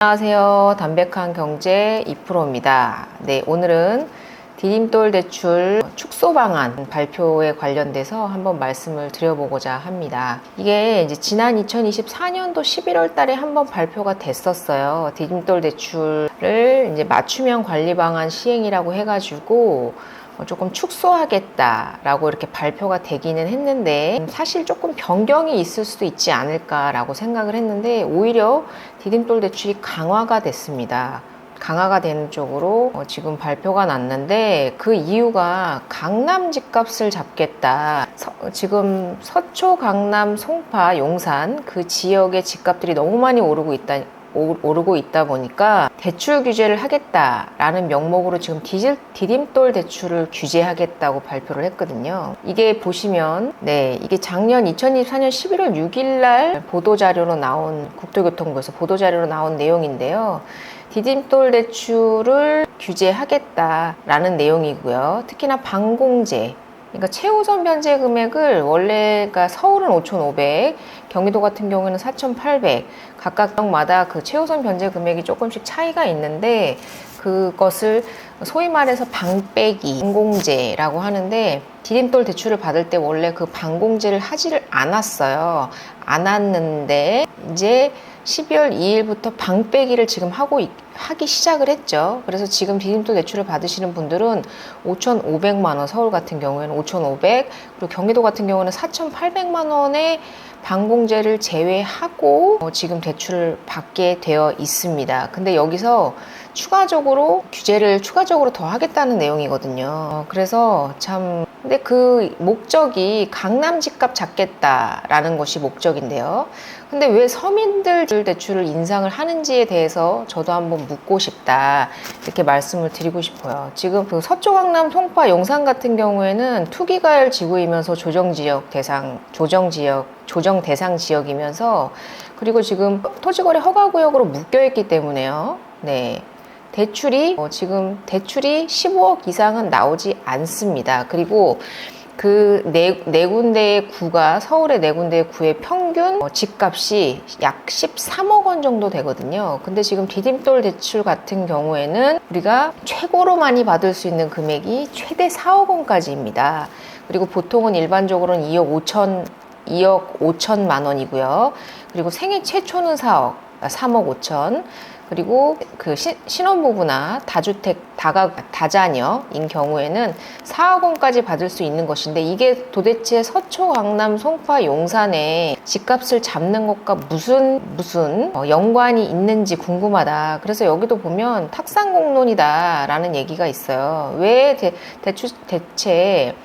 안녕하세요. 담백한 경제 2%입니다. 네, 오늘은 디딤돌 대출 축소 방안 발표에 관련돼서 한번 말씀을 드려보고자 합니다. 이게 이제 지난 2024년도 11월 달에 한번 발표가 됐었어요. 디딤돌 대출을 이제 맞춤형 관리 방안 시행이라고 해가지고 조금 축소하겠다라고 이렇게 발표가 되기는 했는데 사실 조금 변경이 있을 수도 있지 않을까라고 생각을 했는데 오히려 디딤돌 대출이 강화가 됐습니다. 강화가 되는 쪽으로 지금 발표가 났는데 그 이유가 강남 집값을 잡겠다. 지금 서초, 강남, 송파, 용산 그 지역의 집값들이 너무 많이 오르고 있다 보니까 대출 규제를 하겠다라는 명목으로 지금 디딤돌 대출을 규제하겠다고 발표를 했거든요. 이게 보시면 이게 작년 2024년 11월 6일 날 보도자료로 나온 국토교통부에서 보도자료로 나온 내용인데요. 디딤돌 대출을 규제하겠다라는 내용이고요. 특히나 방공제, 그러니까 최우선 변제 금액을 원래가 서울은 5,500, 경기도 같은 경우에는 4,800, 각각 지역마다 그 최우선 변제 금액이 조금씩 차이가 있는데 그것을 소위 말해서 방공제라고 하는데 디딤돌 대출을 받을 때 원래 그 방공제를 하지를 않았어요. 안 왔는데 이제 12월 2일부터 방빼기를 지금 하기 시작을 했죠. 그래서 지금 디딤돌 대출을 받으시는 분들은 5,500만 원, 서울 같은 경우에는 5,500, 그리고 경기도 같은 경우는 4,800만 원의 방공제를 제외하고 지금 대출을 받게 되어 있습니다. 근데 여기서 규제를 추가적으로 더 하겠다는 내용이거든요. 그래서 근데 그 목적이 강남 집값 잡겠다라는 것이 목적인데요. 근데 왜 서민들 대출을 인상을 하는지에 대해서 저도 한번 묻고 싶다, 이렇게 말씀을 드리고 싶어요. 지금 그 서초, 강남, 송파, 용산 같은 경우에는 투기과열 지구이면서 조정 대상 지역이면서, 그리고 지금 토지거래 허가구역으로 묶여있기 때문에요. 지금 대출이 15억 이상은 나오지 않습니다. 그리고 그 네 군데의 구가, 서울의 네 군데의 구의 평균 집값이 약 13억 원 정도 되거든요. 근데 지금 디딤돌 대출 같은 경우에는 우리가 최고로 많이 받을 수 있는 금액이 최대 4억 원까지입니다. 그리고 보통은 일반적으로는 2억 5천만 원이고요. 그리고 생애 최초는 3억 5천. 그리고 그 신혼부부나 다자녀인 경우에는 4억 원까지 받을 수 있는 것인데, 이게 도대체 서초, 강남, 송파, 용산에 집값을 잡는 것과 무슨 연관이 있는지 궁금하다. 그래서 여기도 보면 탁상공론이다라는 얘기가 있어요. 왜 대체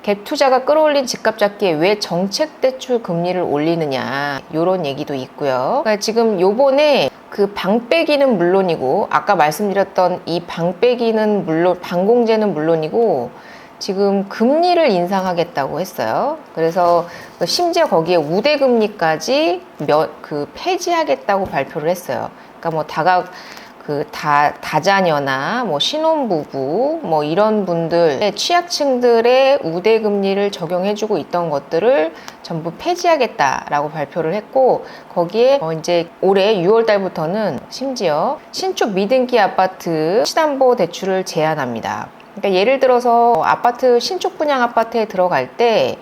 갭 투자가 끌어올린 집값 잡기에 왜 정책 대출 금리를 올리느냐, 이런 얘기도 있고요. 그러니까 지금 요번에 그 방빼기는 물론이고, 아까 말씀드렸던 이 방공제는 물론이고, 지금 금리를 인상하겠다고 했어요. 그래서 심지어 거기에 우대금리까지 폐지하겠다고 발표를 했어요. 그러니까 다자녀나 신혼부부 이런 분들, 취약층들의 우대금리를 적용해주고 있던 것들을 전부 폐지하겠다라고 발표를 했고, 거기에 이제 올해 6월 달부터는 심지어 신축 미등기 아파트 신담보 대출을 제한합니다. 그러니까 예를 들어서 신축 분양 아파트에 들어갈 때,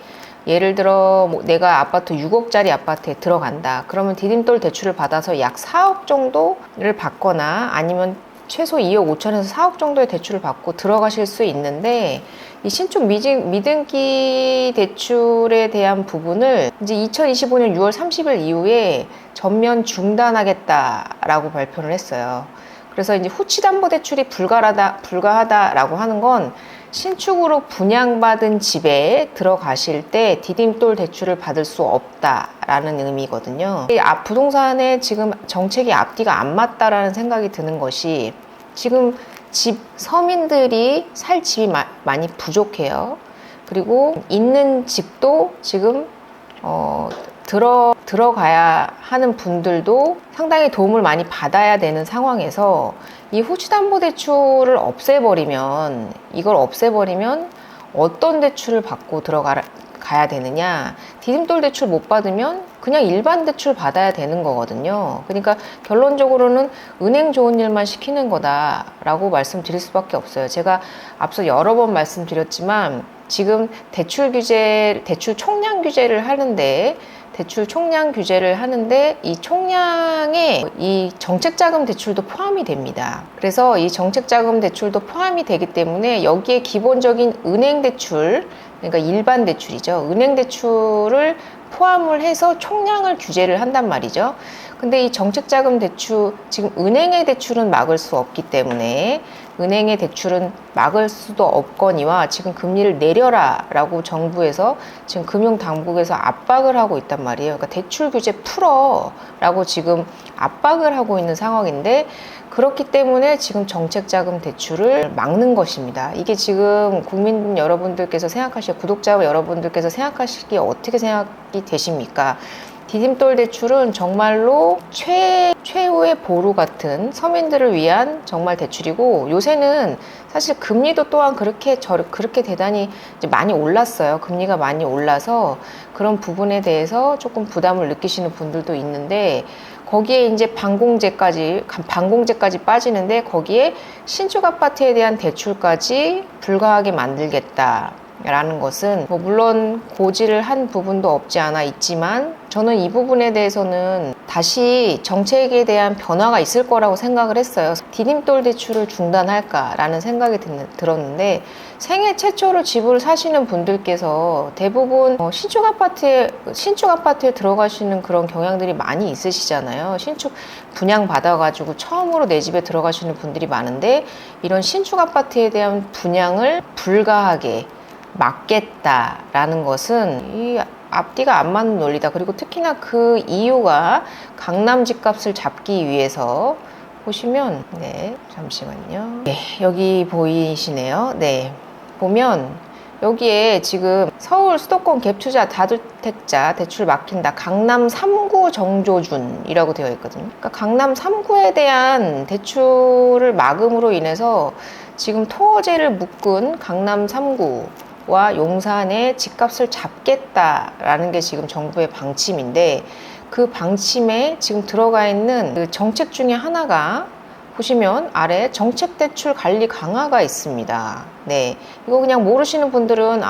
예를 들어 내가 6억짜리 아파트에 들어간다. 그러면 디딤돌 대출을 받아서 약 4억 정도를 받거나 아니면 최소 2억 5천에서 4억 정도의 대출을 받고 들어가실 수 있는데, 이 신축 미등기 대출에 대한 부분을 이제 2025년 6월 30일 이후에 전면 중단하겠다라고 발표를 했어요. 그래서 이제 후치담보대출이 불가하다라고 하는 건 신축으로 분양받은 집에 들어가실 때 디딤돌 대출을 받을 수 없다라는 의미거든요. 부동산에 지금 정책이 앞뒤가 안 맞다라는 생각이 드는 것이, 지금 서민들이 살 집이 많이 부족해요. 그리고 있는 집도 지금 들어가야 하는 분들도 상당히 도움을 많이 받아야 되는 상황에서 이 후치담보대출을 없애버리면 어떤 대출을 받고 가야 되느냐? 디딤돌 대출 못 받으면 그냥 일반 대출 받아야 되는 거거든요. 그러니까 결론적으로는 은행 좋은 일만 시키는 거다라고 말씀드릴 수밖에 없어요. 제가 앞서 여러 번 말씀드렸지만 지금 대출 총량 규제를 하는데 이 총량에 이 정책자금 대출도 포함이 됩니다. 그래서 이 정책자금 대출도 포함이 되기 때문에 여기에 기본적인 은행 대출, 그러니까 일반 대출이죠. 은행 대출을 포함을 해서 총량을 규제를 한단 말이죠. 근데 이 정책자금 대출, 지금 은행의 대출은 막을 수 없기 때문에 은행의 대출은 막을 수도 없거니와 지금 금리를 내려라 라고 정부에서 지금 금융당국에서 압박을 하고 있단 말이에요. 그러니까 대출 규제 풀어 라고 지금 압박을 하고 있는 상황인데, 그렇기 때문에 지금 정책자금 대출을 막는 것입니다. 이게 지금 국민 여러분들께서 구독자 여러분들께서 생각하시기에 어떻게 생각이 되십니까? 디딤돌 대출은 정말로 최후의 보루 같은 서민들을 위한 정말 대출이고, 요새는 사실 금리도 또한 그렇게 대단히 이제 많이 올랐어요. 금리가 많이 올라서 그런 부분에 대해서 조금 부담을 느끼시는 분들도 있는데, 거기에 이제 반공제까지 빠지는데, 거기에 신축 아파트에 대한 대출까지 불가하게 만들겠다 라는 것은 물론 고지를 한 부분도 없지 않아 있지만, 저는 이 부분에 대해서는 다시 정책에 대한 변화가 있을 거라고 생각을 했어요. 디딤돌 대출을 중단할까라는 생각이 들었는데, 생애 최초로 집을 사시는 분들께서 대부분 신축 아파트에 들어가시는 그런 경향들이 많이 있으시잖아요. 신축 분양 받아가지고 처음으로 내 집에 들어가시는 분들이 많은데, 이런 신축 아파트에 대한 분양을 불가하게 막겠다라는 것은 이 앞뒤가 안 맞는 논리다. 그리고 특히나 그 이유가 강남 집값을 잡기 위해서, 보시면 잠시만요. 여기 보이시네요. 보면 여기에 지금 서울 수도권 갭투자 다주택자 대출 막힌다, 강남 3구 정조준이라고 되어 있거든요. 그러니까 강남 3구에 대한 대출을 막음으로 인해서 지금 토어제를 묶은 강남 3구 와 용산의 집값을 잡겠다라는 게 지금 정부의 방침인데, 그 방침에 지금 들어가 있는 그 정책 중에 하나가, 보시면 아래 정책대출 관리 강화가 있습니다. 이거 그냥 모르시는 분들은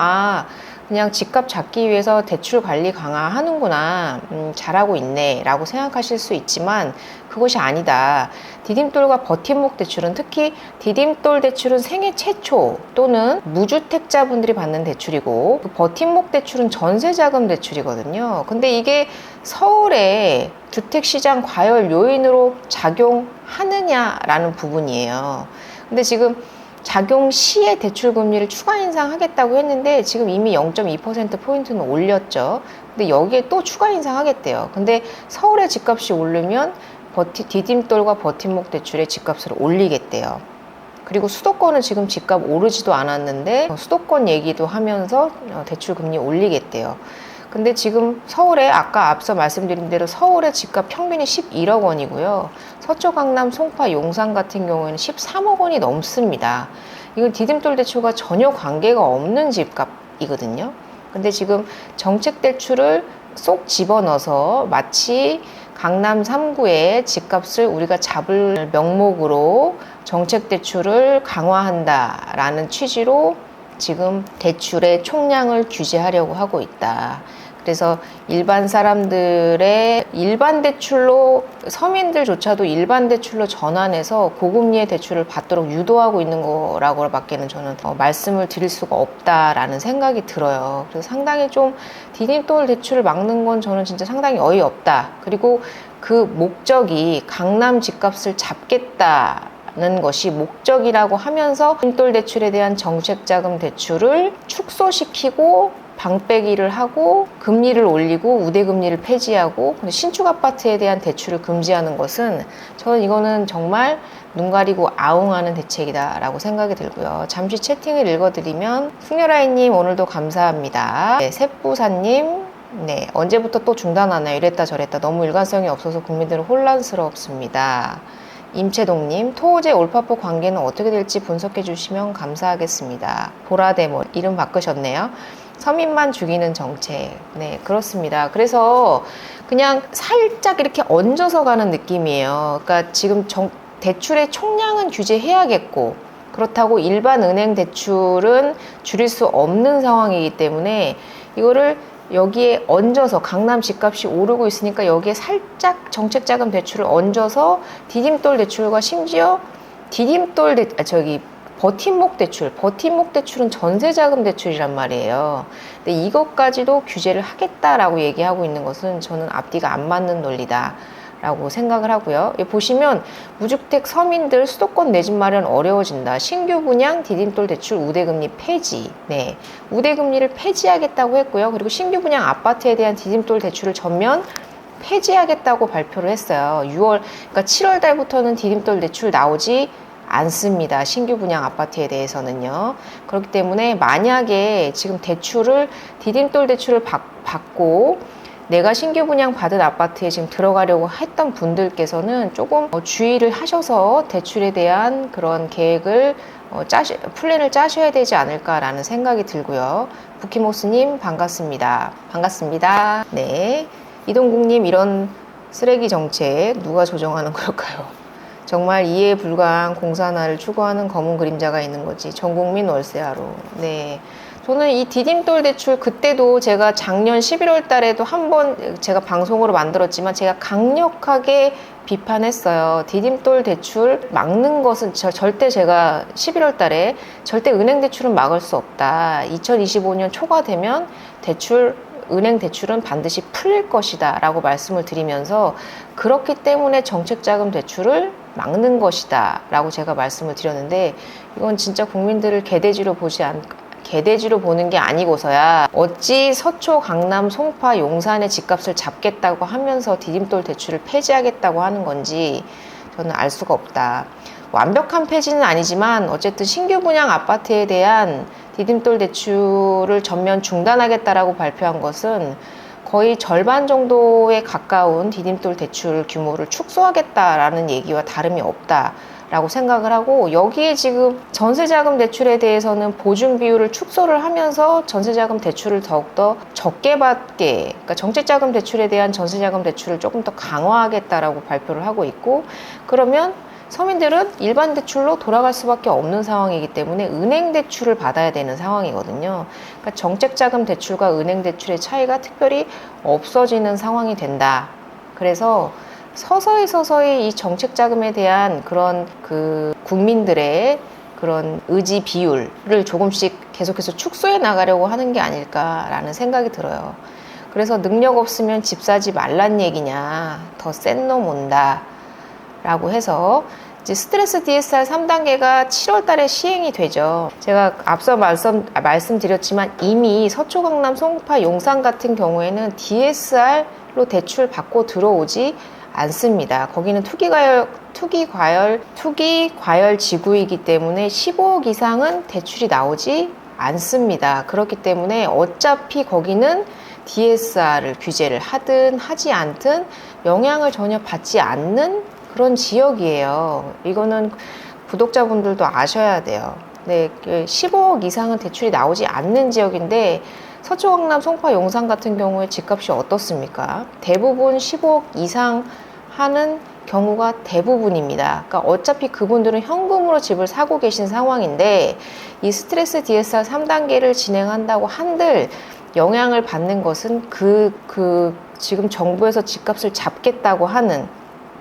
그냥 집값 잡기 위해서 대출 관리 강화하는구나, 잘하고 있네 라고 생각하실 수 있지만 그것이 아니다. 디딤돌과 버팀목 대출은, 특히 디딤돌 대출은 생애 최초 또는 무주택자분들이 받는 대출이고, 그 버팀목 대출은 전세자금 대출이거든요. 근데 이게 서울의 주택시장 과열 요인으로 작용하느냐라는 부분이에요. 근데 지금 작용 시에 대출 금리를 추가 인상하겠다고 했는데 지금 이미 0.2%포인트는 올렸죠. 근데 여기에 또 추가 인상하겠대요. 근데 서울의 집값이 오르면 디딤돌과 버팀목 대출의 집값을 올리겠대요. 그리고 수도권은 지금 집값 오르지도 않았는데 수도권 얘기도 하면서 대출 금리 올리겠대요. 근데 지금 서울에 아까 앞서 말씀드린 대로 서울의 집값 평균이 11억 원이고요. 서초, 강남, 송파, 용산 같은 경우에는 13억 원이 넘습니다. 이건 디딤돌 대출과 전혀 관계가 없는 집값이거든요. 근데 지금 정책 대출을 쏙 집어넣어서 마치 강남 3구의 집값을 우리가 잡을 명목으로 정책 대출을 강화한다라는 취지로 지금 대출의 총량을 규제하려고 하고 있다. 그래서 일반 사람들의 일반 대출로, 서민들조차도 일반 대출로 전환해서 고금리의 대출을 받도록 유도하고 있는 거라고 밖에는 저는 말씀을 드릴 수가 없다라는 생각이 들어요. 그래서 상당히 좀 디딤돌 대출을 막는 건 저는 진짜 상당히 어이없다. 그리고 그 목적이 강남 집값을 잡겠다는 것이 목적이라고 하면서 디딤돌 대출에 대한 정책자금 대출을 축소시키고 방빼기를 하고 금리를 올리고 우대금리를 폐지하고 신축 아파트에 대한 대출을 금지하는 것은, 저는 이거는 정말 눈 가리고 아웅하는 대책이다 라고 생각이 들고요. 잠시 채팅을 읽어드리면, 승려라이님 오늘도 감사합니다. 셋부사님, 언제부터 또 중단하나요? 이랬다 저랬다 너무 일관성이 없어서 국민들은 혼란스럽습니다. 임채동님, 토호제 올파포 관계는 어떻게 될지 분석해 주시면 감사하겠습니다. 보라데모, 이름 바꾸셨네요. 서민만 죽이는 정책. 네, 그렇습니다. 그래서 그냥 살짝 이렇게 얹어서 가는 느낌이에요. 그러니까 지금 대출의 총량은 규제해야겠고, 그렇다고 일반 은행 대출은 줄일 수 없는 상황이기 때문에 이거를 여기에 얹어서, 강남 집값이 오르고 있으니까 여기에 살짝 정책자금 대출을 얹어서 디딤돌 대출과 심지어 버팀목 대출은 전세자금 대출이란 말이에요. 근데 이것까지도 규제를 하겠다라고 얘기하고 있는 것은 저는 앞뒤가 안 맞는 논리다 라고 생각을 하고요. 여기 보시면 무주택 서민들 수도권 내 집 마련 어려워진다. 신규 분양 디딤돌 대출 우대금리 폐지. 네, 우대금리를 폐지하겠다고 했고요. 그리고 신규 분양 아파트에 대한 디딤돌 대출을 전면 폐지하겠다고 발표를 했어요. 그러니까 7월 달부터는 디딤돌 대출 나오지 않습니다. 신규 분양 아파트에 대해서는요. 그렇기 때문에 만약에 지금 디딤돌 대출을 받고 내가 신규 분양 받은 아파트에 지금 들어가려고 했던 분들께서는 조금 주의를 하셔서 대출에 대한 그런 계획을 플랜을 짜셔야 되지 않을까라는 생각이 들고요. 부키모스님 반갑습니다. 반갑습니다. 네, 이동국님, 이런 쓰레기 정책 누가 조정하는 걸까요? 정말 이해 불가한 공산화를 추구하는 검은 그림자가 있는 거지. 전국민 월세하로. 네. 저는 이 디딤돌 대출, 그때도 제가 작년 11월 달에도 한번 제가 방송으로 만들었지만 제가 강력하게 비판했어요. 디딤돌 대출 막는 것은 절대, 제가 11월 달에 절대 은행 대출은 막을 수 없다. 2025년 초가 되면 은행 대출은 반드시 풀릴 것이다 라고 말씀을 드리면서, 그렇기 때문에 정책자금 대출을 막는 것이다 라고 제가 말씀을 드렸는데, 이건 진짜 국민들을 개돼지로 보는 게 아니고서야 어찌 서초, 강남, 송파, 용산의 집값을 잡겠다고 하면서 디딤돌 대출을 폐지하겠다고 하는 건지 저는 알 수가 없다. 완벽한 폐지는 아니지만 어쨌든 신규 분양 아파트에 대한 디딤돌 대출을 전면 중단하겠다라고 발표한 것은 거의 절반 정도에 가까운 디딤돌 대출 규모를 축소하겠다라는 얘기와 다름이 없다라고 생각을 하고, 여기에 지금 전세자금 대출에 대해서는 보증 비율을 축소를 하면서 전세자금 대출을 더욱더 적게 받게, 그러니까 정책자금 대출에 대한 전세자금 대출을 조금 더 강화하겠다라고 발표를 하고 있고, 그러면 서민들은 일반 대출로 돌아갈 수밖에 없는 상황이기 때문에 은행 대출을 받아야 되는 상황이거든요. 그러니까 정책자금 대출과 은행 대출의 차이가 특별히 없어지는 상황이 된다. 그래서 서서히 이 정책자금에 대한 그런 국민들의 그런 의지 비율을 조금씩 계속해서 축소해 나가려고 하는 게 아닐까라는 생각이 들어요. 그래서 능력 없으면 집 사지 말란 얘기냐, 더 센 놈 온다 라고 해서 이제 스트레스 DSR 3단계가 7월 달에 시행이 되죠. 제가 앞서 말씀드렸지만 이미 서초, 강남, 송파, 용산 같은 경우에는 DSR로 대출 받고 들어오지 않습니다. 거기는 투기과열 지구이기 때문에 15억 이상은 대출이 나오지 않습니다. 그렇기 때문에 어차피 거기는 DSR을 규제를 하든 하지 않든 영향을 전혀 받지 않는 그런 지역이에요. 이거는 구독자분들도 아셔야 돼요. 네, 15억 이상은 대출이 나오지 않는 지역인데 서초, 강남, 송파, 용산 같은 경우에 집값이 어떻습니까? 대부분 15억 이상 하는 경우가 대부분입니다. 그러니까 어차피 그분들은 현금으로 집을 사고 계신 상황인데, 이 스트레스 DSR 3단계를 진행한다고 한들 영향을 받는 것은 지금 정부에서 집값을 잡겠다고 하는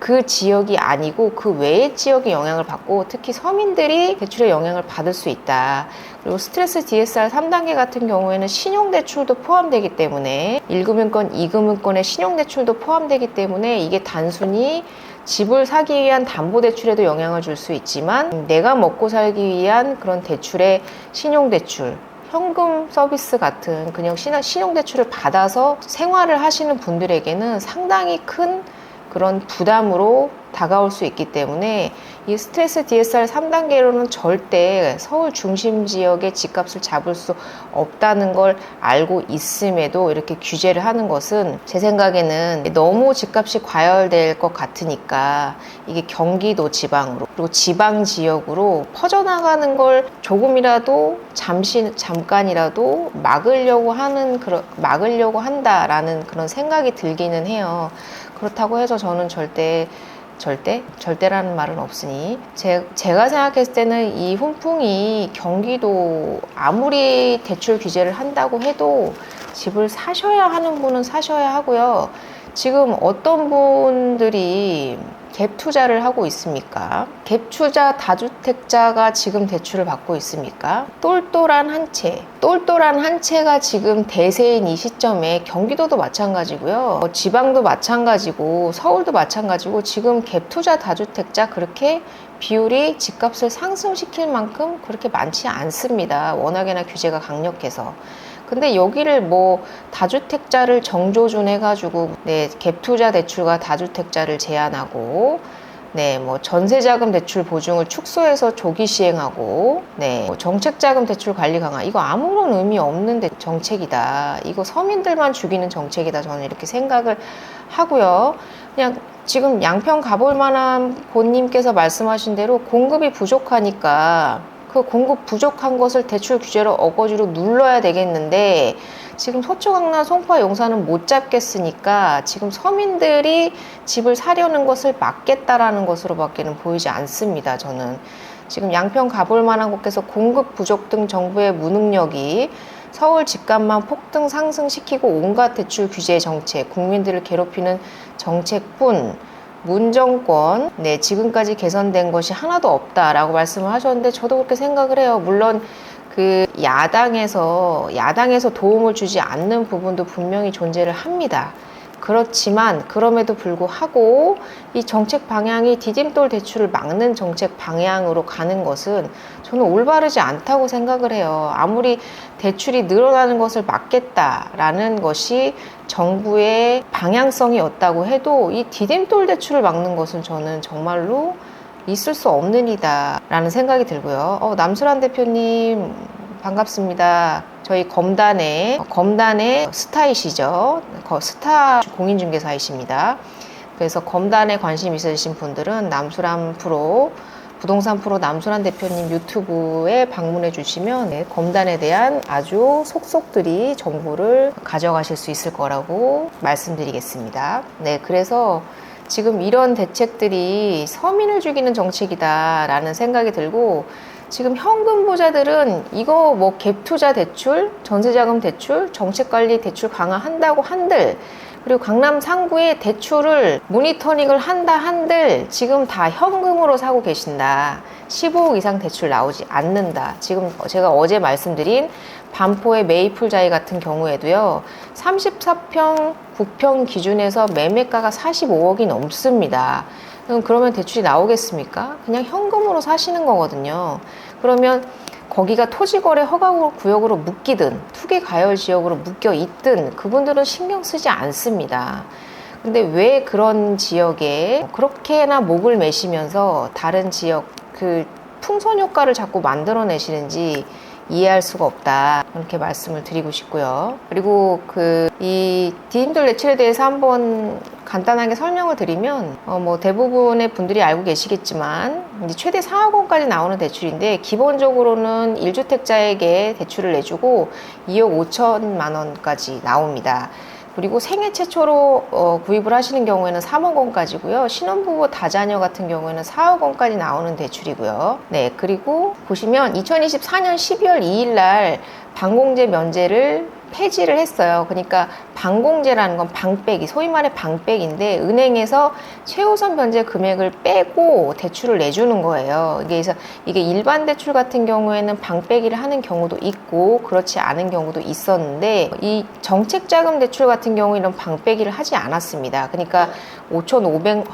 그 지역이 아니고 그 외의 지역이 영향을 받고, 특히 서민들이 대출의 영향을 받을 수 있다. 그리고 스트레스 DSR 3단계 같은 경우에는 신용대출도 포함되기 때문에, 1금융권, 2금융권의 신용대출도 포함되기 때문에 이게 단순히 집을 사기 위한 담보대출에도 영향을 줄 수 있지만, 내가 먹고 살기 위한 그런 대출의 신용대출, 현금 서비스 같은 그냥 신용대출을 받아서 생활을 하시는 분들에게는 상당히 큰 그런 부담으로 다가올 수 있기 때문에 이 스트레스 DSR 3단계로는 절대 서울 중심 지역의 집값을 잡을 수 없다는 걸 알고 있음에도 이렇게 규제를 하는 것은 제 생각에는 너무 집값이 과열될 것 같으니까 이게 경기도 지방으로 그리고 지방 지역으로 퍼져나가는 걸 조금이라도 잠깐이라도 막으려고 한다라는 그런 생각이 들기는 해요. 그렇다고 해서 저는 절대라는 말은 없으니 제가 생각했을 때는 이 훈풍이 경기도 아무리 대출 규제를 한다고 해도 집을 사셔야 하는 분은 사셔야 하고요. 지금 어떤 분들이 갭 투자를 하고 있습니까? 갭 투자 다주택자가 지금 대출을 받고 있습니까? 똘똘한 한 채가 지금 대세인 이 시점에 경기도도 마찬가지고요. 지방도 마찬가지고 서울도 마찬가지고 지금 갭 투자 다주택자 그렇게 비율이 집값을 상승시킬 만큼 그렇게 많지 않습니다. 워낙에나 규제가 강력해서. 근데 여기를 뭐 다주택자를 정조준 해가지고 갭 투자 대출과 다주택자를 제한하고 뭐 전세자금 대출 보증을 축소해서 조기 시행하고 뭐 정책자금 대출 관리 강화 이거 아무런 의미 없는 정책이다. 이거 서민들만 죽이는 정책이다. 저는 이렇게 생각을 하고요. 그냥 지금 양평 가볼 만한 본님께서 말씀하신 대로 공급이 부족하니까 그 공급 부족한 것을 대출 규제로 어거지로 눌러야 되겠는데 지금 서초, 강남, 송파, 용산은 못 잡겠으니까 지금 서민들이 집을 사려는 것을 막겠다라는 것으로밖에는 보이지 않습니다. 저는 지금 양평 가볼 만한 곳에서 공급 부족 등 정부의 무능력이 서울 집값만 폭등 상승시키고 온갖 대출 규제 정책, 국민들을 괴롭히는 정책뿐 문정권, 지금까지 개선된 것이 하나도 없다라고 말씀을 하셨는데 저도 그렇게 생각을 해요. 물론 그 야당에서 도움을 주지 않는 부분도 분명히 존재를 합니다. 그렇지만 그럼에도 불구하고 이 정책 방향이 디딤돌 대출을 막는 정책 방향으로 가는 것은 저는 올바르지 않다고 생각을 해요. 아무리 대출이 늘어나는 것을 막겠다라는 것이 정부의 방향성이었다고 해도 이 디딤돌 대출을 막는 것은 저는 정말로 있을 수 없는 이다 라는 생각이 들고요. 남수란 대표님 반갑습니다. 저희 검단의 스타이시죠. 스타 공인중개사이십니다. 그래서 검단에 관심 있으신 분들은 남수란 프로, 부동산 프로 남수란 대표님 유튜브에 방문해 주시면 검단에 대한 아주 속속들이 정보를 가져가실 수 있을 거라고 말씀드리겠습니다. 그래서 지금 이런 대책들이 서민을 죽이는 정책이다라는 생각이 들고 지금 현금 부자들은 이거 뭐 갭 투자 대출, 전세자금 대출, 정책관리 대출 강화한다고 한들 그리고 강남 상구의 대출을 모니터링을 한들 지금 다 현금으로 사고 계신다. 15억 이상 대출 나오지 않는다. 지금 제가 어제 말씀드린 반포의 메이플자이 같은 경우에도요. 34평, 9평 기준에서 매매가가 45억이 넘습니다. 그러면 대출이 나오겠습니까? 그냥 현금으로 사시는 거거든요. 그러면 거기가 토지거래 허가구역으로 묶이든 투기 가열 지역으로 묶여 있든 그분들은 신경 쓰지 않습니다. 근데 왜 그런 지역에 그렇게나 목을 매시면서 다른 지역 그 풍선 효과를 자꾸 만들어내시는지 이해할 수가 없다. 이렇게 말씀을 드리고 싶고요. 그리고 이 디딤돌 대출에 대해서 한번 간단하게 설명을 드리면 뭐 대부분의 분들이 알고 계시겠지만 이제 최대 4억 원까지 나오는 대출인데 기본적으로는 1주택자에게 대출을 내주고 2억 5천만 원까지 나옵니다. 그리고 생애 최초로 구입을 하시는 경우에는 3억 원까지고요. 신혼부부 다자녀 같은 경우에는 4억 원까지 나오는 대출이고요. 그리고 보시면 2024년 12월 2일 날 방공제 면제를 폐지를 했어요. 그러니까 방공제라는 건 방빼기, 소위 말해 방빼기인데 은행에서 최우선 변제 금액을 빼고 대출을 내주는 거예요. 이게 일반 대출 같은 경우에는 방빼기를 하는 경우도 있고 그렇지 않은 경우도 있었는데 이 정책자금 대출 같은 경우 이런 방빼기를 하지 않았습니다. 그러니까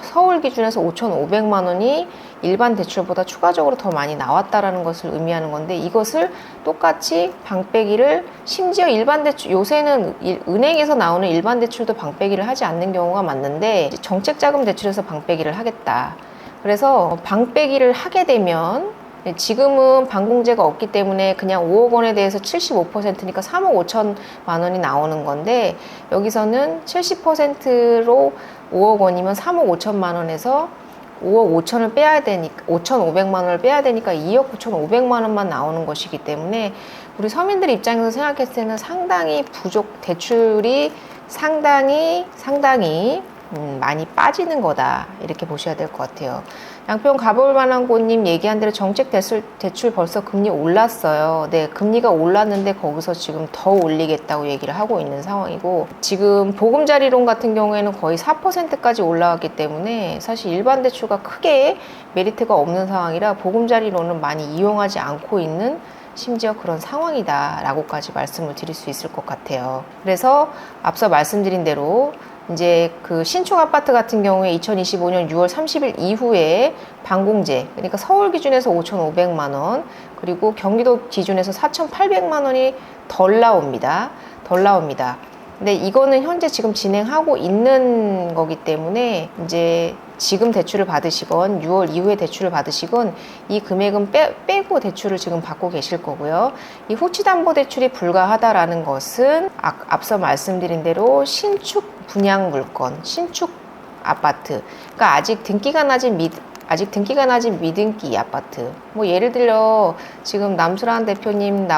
서울 기준에서 5,500만 원이 일반 대출보다 추가적으로 더 많이 나왔다라는 것을 의미하는 건데 이것을 똑같이 방빼기를 심지어 일반 대출 요새는 은행에서 정책에서 나오는 일반 대출도 방빼기를 하지 않는 경우가 많는데 정책자금 대출에서 방빼기를 하겠다. 그래서 방빼기를 하게 되면 지금은 반공제가 없기 때문에 그냥 5억 원에 대해서 75%니까 3억 5천만 원이 나오는 건데 여기서는 70%로 5억 원이면 3억 5천만 원에서 5억 5천을 빼야 되니까 5,500만 원을 빼야 되니까 2억 9,500만 원만 나오는 것이기 때문에 우리 서민들 입장에서 생각했을 때는 상당히 대출이 상당히 많이 빠지는 거다 이렇게 보셔야 될 것 같아요. 양평 가볼 만한 곳님 얘기한 대로 정책 대출 벌써 금리 올랐어요. 네, 금리가 올랐는데 거기서 지금 더 올리겠다고 얘기를 하고 있는 상황이고 지금 보금자리론 같은 경우에는 거의 4%까지 올라왔기 때문에 사실 일반 대출과 크게 메리트가 없는 상황이라 보금자리론은 많이 이용하지 않고 있는 심지어 그런 상황이다 라고까지 말씀을 드릴 수 있을 것 같아요. 그래서 앞서 말씀드린 대로 이제 그 신축 아파트 같은 경우에 2025년 6월 30일 이후에 반공제, 그러니까 서울 기준에서 5,500만 원, 그리고 경기도 기준에서 4,800만 원이 덜 나옵니다. 근데 이거는 현재 지금 진행하고 있는 거기 때문에 이제 지금 대출을 받으시건 6월 이후에 대출을 받으시건 이 금액은 빼고 대출을 지금 받고 계실 거고요. 이 후치담보대출이 불가하다라는 것은 앞서 말씀드린 대로 신축 분양 물건, 신축 아파트, 그러니까 아직 등기가 낮은 미등기 아파트. 뭐 예를 들어 지금 남수란 대표님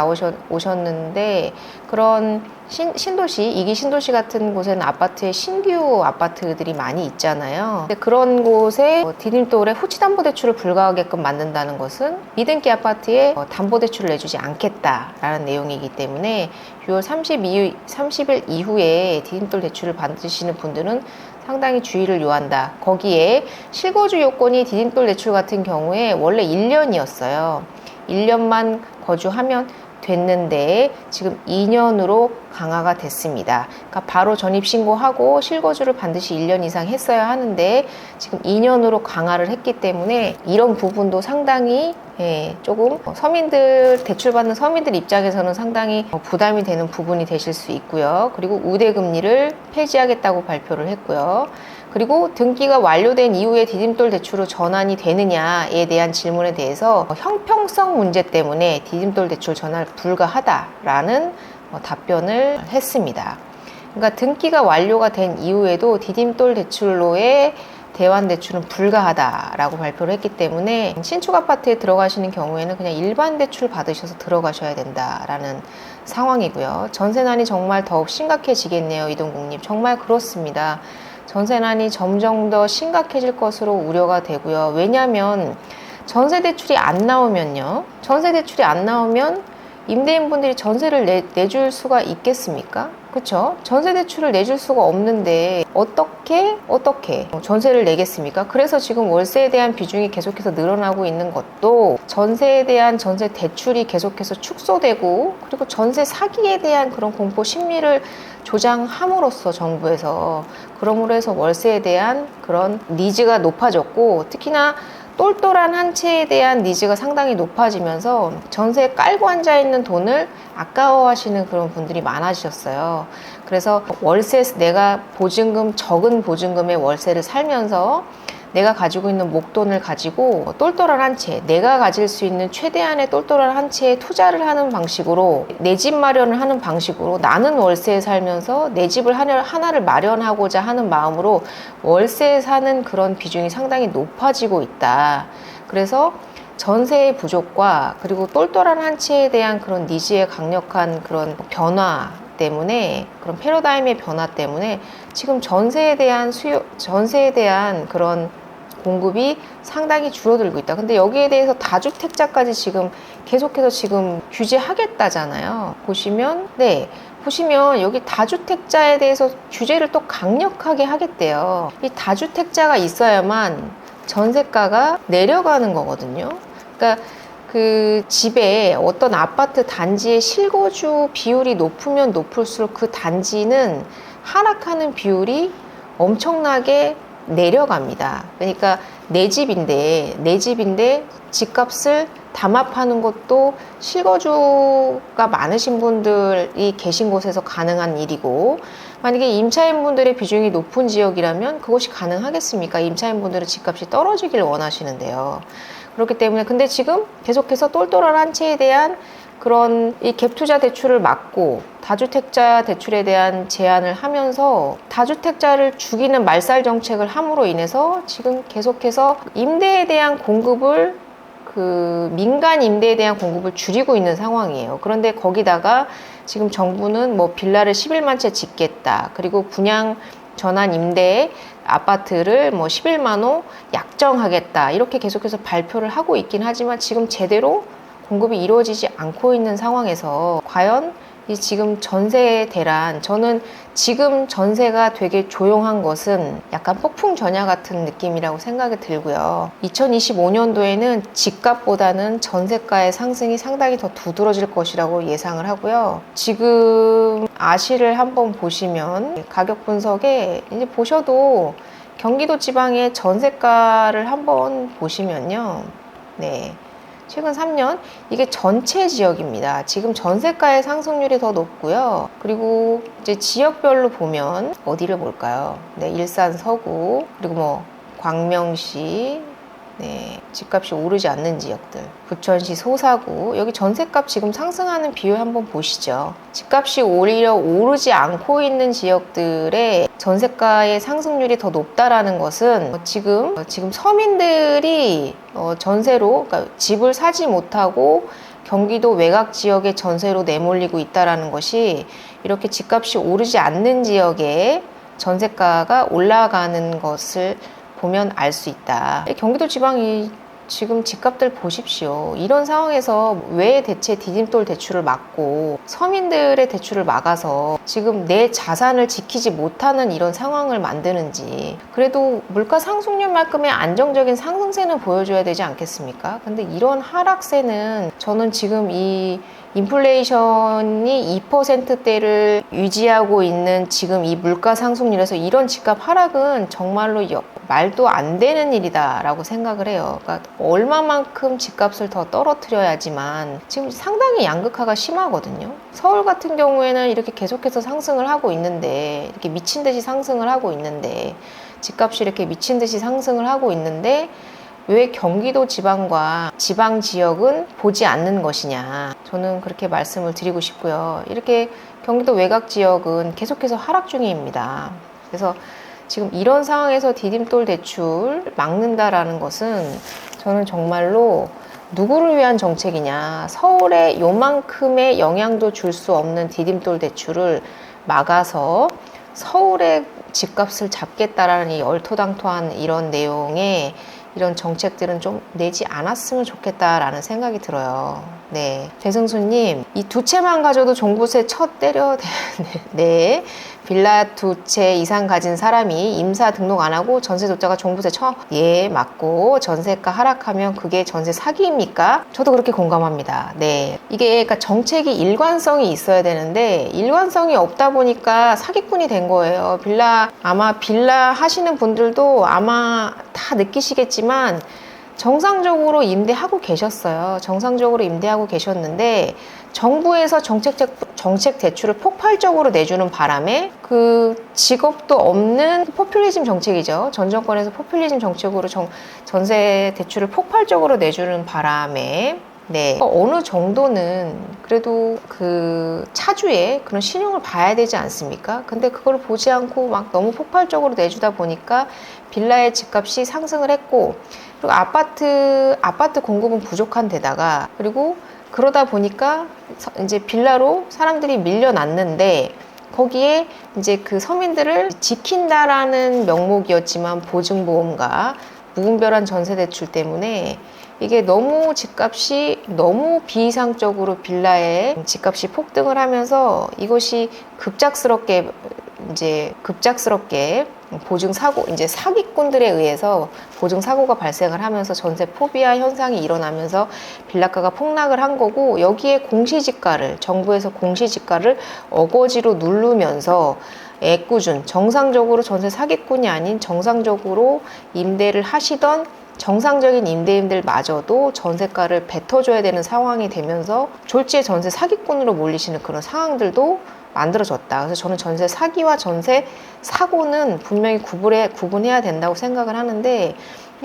오셨는데 그런 신도시, 이기 신도시 같은 곳에는 신규 아파트들이 많이 있잖아요. 근데 그런 곳에 디딤돌에 후치담보대출을 불가하게끔 만든다는 것은 미등기 아파트에 담보대출을 내주지 않겠다라는 내용이기 때문에 6월 30일 이후에 디딤돌 대출을 받으시는 분들은 상당히 주의를 요한다. 거기에 실거주 요건이 디딤돌 대출 같은 경우에 원래 1년이었어요. 1년만 거주하면 됐는데 지금 2년으로 강화가 됐습니다. 그러니까 바로 전입신고하고 실거주를 반드시 1년 이상 했어야 하는데 지금 2년으로 강화를 했기 때문에 이런 부분도 상당히 조금 대출받는 서민들 입장에서는 상당히 부담이 되는 부분이 되실 수 있고요. 그리고 우대금리를 폐지하겠다고 발표를 했고요. 그리고 등기가 완료된 이후에 디딤돌 대출로 전환이 되느냐에 대한 질문에 대해서 형평성 문제 때문에 디딤돌 대출 전환 불가하다라는 답변을 했습니다. 그러니까 등기가 완료가 된 이후에도 디딤돌 대출로의 대환 대출은 불가하다라고 발표를 했기 때문에 신축 아파트에 들어가시는 경우에는 그냥 일반 대출 받으셔서 들어가셔야 된다라는 상황이고요. 전세난이 정말 더욱 심각해지겠네요, 이동국님. 정말 그렇습니다. 전세난이 점점 더 심각해질 것으로 우려가 되고요. 왜냐하면 전세 대출이 안 나오면 임대인분들이 전세를 내줄 수가 있겠습니까? 그쵸? 전세 대출을 내줄 수가 없는데 어떻게 전세를 내겠습니까? 그래서 지금 월세에 대한 비중이 계속해서 늘어나고 있는 것도 전세에 대한 전세 대출이 계속해서 축소되고 그리고 전세 사기에 대한 그런 공포 심리를 조장함으로써 정부에서 그러므로 해서 월세에 대한 그런 니즈가 높아졌고 특히나 똘똘한 한 채에 대한 니즈가 상당히 높아지면서 전세에 깔고 앉아있는 돈을 아까워하시는 그런 분들이 많아지셨어요. 그래서 내가 적은 보증금의 월세를 살면서 내가 가지고 있는 목돈을 가지고 똘똘한 한 채, 내가 가질 수 있는 최대한의 똘똘한 한 채에 투자를 하는 방식으로 내 집 마련을 하는 방식으로 나는 월세에 살면서 내 집을 하나를 마련하고자 하는 마음으로 월세에 사는 그런 비중이 상당히 높아지고 있다. 그래서 전세의 부족과 그리고 똘똘한 한 채에 대한 그런 니즈의 강력한 그런 변화 때문에 그런 패러다임의 변화 때문에 지금 전세에 대한 그런 공급이 상당히 줄어들고 있다. 근데 여기에 대해서 다주택자까지 지금 계속해서 지금 규제하겠다잖아요. 보시면 여기 다주택자에 대해서 규제를 또 강력하게 하겠대요. 이 다주택자가 있어야만 전세가가 내려가는 거거든요. 그러니까 그 집에 어떤 아파트 단지의 실거주 비율이 높으면 높을수록 그 단지는 하락하는 비율이 엄청나게 내려갑니다. 그러니까 내 집인데 집값을 담합하는 것도 실거주가 많으신 분들이 계신 곳에서 가능한 일이고, 만약에 임차인분들의 비중이 높은 지역이라면 그것이 가능하겠습니까? 임차인분들은 집값이 떨어지길 원하시는데요. 그렇기 때문에 근데 지금 계속해서 똘똘한 한 채에 대한 그런 이 갭투자 대출을 막고 다주택자 대출에 대한 제한을 하면서 다주택자를 죽이는 말살 정책을 함으로 인해서 지금 계속해서 임대에 대한 공급을 민간 임대에 대한 공급을 줄이고 있는 상황이에요. 그런데 거기다가 지금 정부는 뭐 빌라를 11만 채 짓겠다. 그리고 분양 전환 임대 아파트를 뭐 11만 호 약정하겠다. 이렇게 계속해서 발표를 하고 있긴 하지만 지금 제대로 공급이 이루어지지 않고 있는 상황에서 과연 이 지금 전세 대란, 저는 지금 전세가 되게 조용한 것은 약간 폭풍 전야 같은 느낌이라고 생각이 들고요. 2025년도에는 집값보다는 전세가의 상승이 상당히 더 두드러질 것이라고 예상을 하고요. 지금 아시를 한번 보시면 가격 분석에 이제 보셔도 경기도 지방의 전세가를 한번 보시면요. 네. 최근 3년 이게 전체 지역입니다. 지금 전세가의 상승률이 더 높고요. 그리고 이제 지역별로 보면 어디를 볼까요? 네, 일산 서구, 그리고 뭐 광명시, 네, 집값이 오르지 않는 지역들, 부천시 소사구, 여기 전세값 지금 상승하는 비율 한번 보시죠. 집값이 오히려 오르지 않고 있는 지역들의 전세가의 상승률이 더 높다라는 것은 지금 서민들이 전세로, 그러니까 집을 사지 못하고 경기도 외곽 지역의 전세로 내몰리고 있다라는 것이 이렇게 집값이 오르지 않는 지역에 전세가가 올라가는 것을 보면 알 수 있다. 경기도 지방이 지금 집값들 보십시오. 이런 상황에서 왜 대체 디딤돌 대출을 막고 서민들의 대출을 막아서 지금 내 자산을 지키지 못하는 이런 상황을 만드는지. 그래도 물가 상승률만큼의 안정적인 상승세는 보여줘야 되지 않겠습니까? 근데 이런 하락세는 저는 지금 이 인플레이션이 2%대를 유지하고 있는 지금 이 물가 상승률에서 이런 집값 하락은 정말로 말도 안 되는 일이다라고 생각을 해요. 그러니까 얼마만큼 집값을 더 떨어뜨려야지만 지금 상당히 양극화가 심하거든요. 서울 같은 경우에는 이렇게 계속해서 상승을 하고 있는데, 이렇게 미친 듯이 상승을 하고 있는데, 집값이 이렇게 미친 듯이 상승을 하고 있는데 왜 경기도 지방과 지방 지역은 보지 않는 것이냐, 저는 그렇게 말씀을 드리고 싶고요. 이렇게 경기도 외곽 지역은 계속해서 하락 중입니다. 그래서 지금 이런 상황에서 디딤돌 대출 막는다라는 것은 저는 정말로 누구를 위한 정책이냐, 서울에 요만큼의 영향도 줄 수 없는 디딤돌 대출을 막아서 서울의 집값을 잡겠다라는 이 얼토당토한 이런 내용의 이런 정책들은 좀 내지 않았으면 좋겠다라는 생각이 들어요. 네, 대승수님, 이 두 채만 가져도 종부세 첫 때려. 네, 빌라 두 채 이상 가진 사람이 임사 등록 안 하고 전세조자가 종부세 쳐? 예, 맞고 전세가 하락하면 그게 전세 사기입니까? 저도 그렇게 공감합니다. 네, 이게 그러니까 정책이 일관성이 있어야 되는데 일관성이 없다 보니까 사기꾼이 된 거예요. 아마 빌라 하시는 분들도 아마 다 느끼시겠지만 정상적으로 임대하고 계셨어요. 정상적으로 임대하고 계셨는데 정부에서 정책 대출을 폭발적으로 내주는 바람에 그 직업도 없는 포퓰리즘 정책이죠. 전 정권에서 포퓰리즘 정책으로 전세 대출을 폭발적으로 내주는 바람에 네, 어느 정도는 그래도 그 차주의 그런 신용을 봐야 되지 않습니까? 근데 그걸 보지 않고 막 너무 폭발적으로 내주다 보니까 빌라의 집값이 상승을 했고, 그리고 아파트 공급은 부족한 데다가, 그리고 그러다 보니까 이제 빌라로 사람들이 밀려났는데 거기에 이제 그 서민들을 지킨다라는 명목이었지만 보증보험과 무분별한 전세 대출 때문에 이게 너무 집값이 너무 비이상적으로 빌라의 집값이 폭등을 하면서 이것이 급작스럽게 보증사고, 이제 사기꾼들에 의해서 보증사고가 발생을 하면서 전세 포비아 현상이 일어나면서 빌라가가 폭락을 한 거고, 여기에 정부에서 공시지가를 어거지로 누르면서 애꿎은 정상적으로 전세 사기꾼이 아닌 정상적으로 임대를 하시던 정상적인 임대인들마저도 전세가를 뱉어줘야 되는 상황이 되면서 졸지에 전세 사기꾼으로 몰리시는 그런 상황들도 만들어졌다. 그래서 저는 전세 사기와 전세 사고는 분명히 구분해야 된다고 생각을 하는데,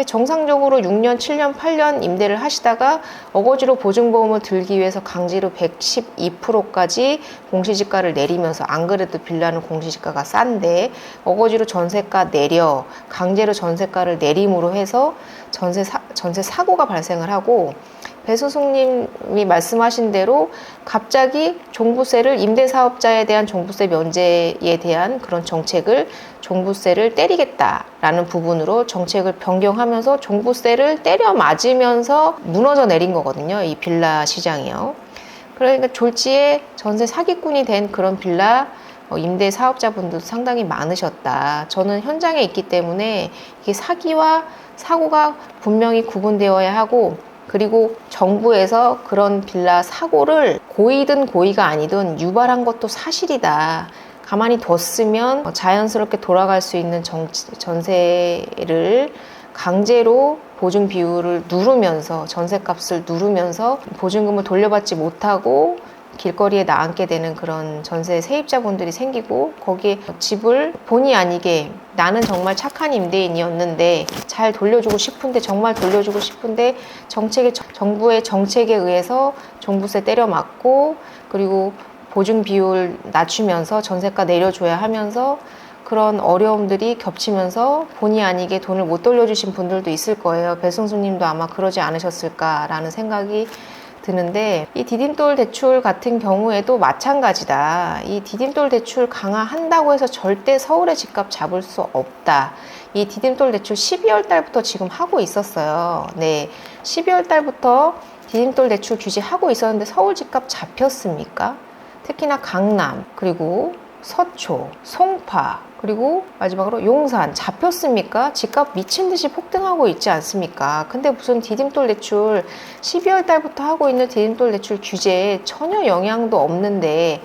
정상적으로 6년, 7년, 8년 임대를 하시다가 어거지로 보증보험을 들기 위해서 강제로 112%까지 공시지가를 내리면서, 안 그래도 빌라는 공시지가가 싼데 어거지로 전세가 내려 강제로 전세가를 내림으로 해서 전세 사고가 발생을 하고, 배수숙님이 말씀하신 대로 갑자기 종부세를, 임대사업자에 대한 종부세 면제에 대한 그런 정책을, 종부세를 때리겠다라는 부분으로 정책을 변경하면서 종부세를 때려 맞으면서 무너져 내린 거거든요. 이 빌라 시장이요. 그러니까 졸지에 전세 사기꾼이 된 그런 빌라 임대 사업자분들도 상당히 많으셨다. 저는 현장에 있기 때문에 이게 사기와 사고가 분명히 구분되어야 하고, 그리고 정부에서 그런 빌라 사고를 고의든 고의가 아니든 유발한 것도 사실이다. 가만히 뒀으면 자연스럽게 돌아갈 수 있는 전세를 강제로 보증 비율을 누르면서, 전세값을 누르면서 보증금을 돌려받지 못하고 길거리에 나앉게 되는 그런 전세 세입자분들이 생기고, 거기에 집을 본의 아니게, 나는 정말 착한 임대인이었는데 잘 돌려주고 싶은데, 정말 돌려주고 싶은데 정부의 정책에 의해서 종부세 때려 맞고, 그리고 보증 비율 낮추면서 전세가 내려줘야 하면서 그런 어려움들이 겹치면서 본의 아니게 돈을 못 돌려주신 분들도 있을 거예요. 배승수님도 아마 그러지 않으셨을까라는 생각이 드는데, 이 디딤돌 대출 같은 경우에도 마찬가지다. 이 디딤돌 대출 강화한다고 해서 절대 서울의 집값 잡을 수 없다. 이 디딤돌 대출 12월 달부터 지금 하고 있었어요. 네, 12월 달부터 디딤돌 대출 규제하고 있었는데 서울 집값 잡혔습니까? 특히나 강남, 그리고 서초, 송파, 그리고 마지막으로 용산 잡혔습니까? 집값 미친 듯이 폭등하고 있지 않습니까? 근데 무슨 디딤돌 대출 12월 달부터 하고 있는 디딤돌 대출 규제에 전혀 영향도 없는데,